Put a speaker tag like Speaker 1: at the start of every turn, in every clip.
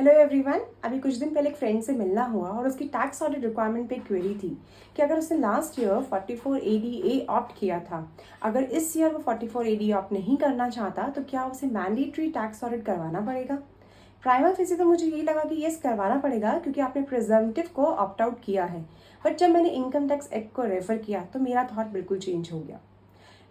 Speaker 1: Hello everyone. अभी कुछ दिन पहले एक फ्रेंड से मिलना हुआ और उसकी टैक्स ऑडिट रिक्वायरमेंट पे क्वेरी थी कि अगर उसने लास्ट ईयर 44 ADA ऑप्ट किया था, अगर इस ईयर वो 44 ADA ऑप्ट नहीं करना चाहता तो क्या उसे मैंडेटरी टैक्स ऑडिट करवाना पड़ेगा। प्राइमा फेसी तो मुझे यही लगा कि यस करवाना पड़ेगा क्योंकि आपने प्रिजम्पटिव को ऑप्ट आउट किया है, बट जब मैंने इनकम टैक्स एक्ट को रेफर किया तो मेरा थॉट बिल्कुल चेंज हो गया।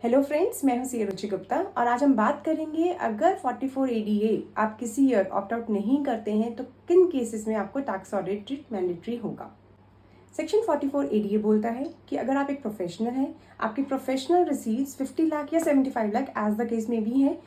Speaker 1: हेलो फ्रेंड्स, मैं हूं सी रुचि गुप्ता और आज हम बात करेंगे अगर 44 ADA आप किसी ईयर ऑप्ट आउट नहीं करते हैं तो किन केसेस में आपको टैक्स ऑडिट मैंडेटरी होगा। सेक्शन 44 ADA बोलता है कि अगर आप एक प्रोफेशनल हैं, आपकी प्रोफेशनल रिसीव्स 50 लाख या 75 लाख एज द केस में भी है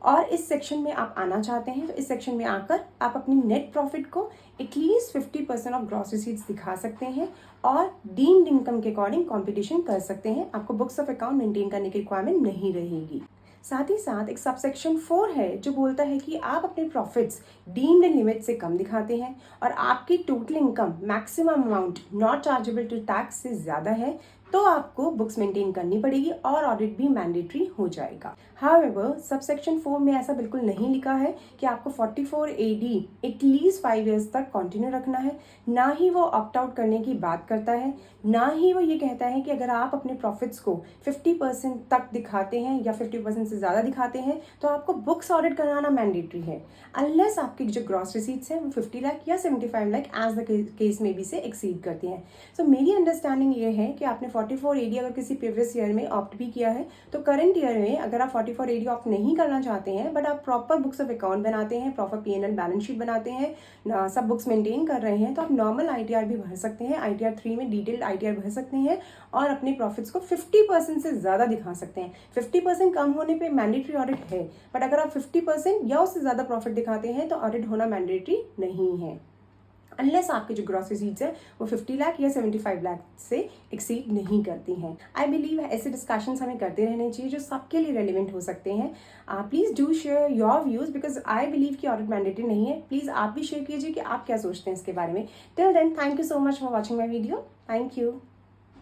Speaker 1: और इस सेक्शन में आप आना चाहते हैं, तो इस सेक्शन में आकर आप अपनी नेट प्रॉफिट को एटलीस्ट 50% ऑफ ग्रॉस रिसीट्स दिखा सकते हैं और डीम्ड इनकम के अकॉर्डिंग कॉम्पिटिशन कर सकते हैं। आपको बुक्स ऑफ अकाउंट मेंटेन करने की रिक्वायरमेंट नहीं रहेगी। साथ ही साथ एक सबसेक्शन 4 है जो बोलता है कि आप अपने प्रॉफिट्स डीम्ड लिमिट से कम दिखाते हैं और आपकी total income maximum amount not chargeable to tax से ज़्यादा है तो आपको बुक्स मेंटेन करनी पड़ेगी और ऑडिट भी मैंडेटरी हो जाएगा। हाउएवर सबसेक्शन 4 में ऐसा बिल्कुल नहीं लिखा है कि आपको 44 AD एटलीस्ट 5 इयर्स तक कंटिन्यू रखना है, ना ही वो ऑप्ट आउट करने की बात करता है, ना ही वो ये कहता है कि अगर आप अपने प्रॉफिट्स को 50% तक दिखाते हैं या 50% से ज़्यादा दिखाते हैं तो आपको बुक्स ऑडिट कराना मैंडेटरी है, अनलेस आपकी जो ग्रॉस रिसीट्स हैं वो 50 लाख या 75 लाख एज द केस में भी से एक्सीड करती हैं। सो मेरी अंडरस्टैंडिंग ये है कि आपने 44 AD अगर किसी प्रीवियस ईयर में ऑप्ट भी किया है तो करंट ईयर में अगर आप 44 AD ऑप्ट नहीं करना चाहते हैं बट आप प्रॉपर बुक्स ऑफ अकाउंट बनाते हैं, प्रॉपर P&L बैलेंस शीट बनाते हैं, सब बुक्स मेंटेन कर रहे हैं, तो आप नॉर्मल ITR भी भर सकते हैं, ITR 3 में डिटेल्ड ITR भर सकते हैं और अपने प्रॉफिट्स को 50% से ज़्यादा दिखा सकते हैं। 50% कम होने पे मैंडेटरी ऑडिट है, बट अगर आप 50% या उससे ज़्यादा प्रॉफिट दिखाते हैं तो ऑडिट होना मैंडेटरी नहीं है, अनलेस आपकी जो ग्रॉस रिसीट्स है वो 50 लाख या 75 लाख से एक्सीड नहीं करती हैं। आई बिलीव ऐसे डिस्कशंस हमें करते रहने चाहिए जो सबके लिए रेलिवेंट हो सकते हैं। Please do share your views because I believe कि ऑडिट मैंडेटरी नहीं है। प्लीज़ आप भी शेयर कीजिए कि आप क्या सोचते हैं इसके बारे में। Till then, thank you so much for watching my video. Thank you.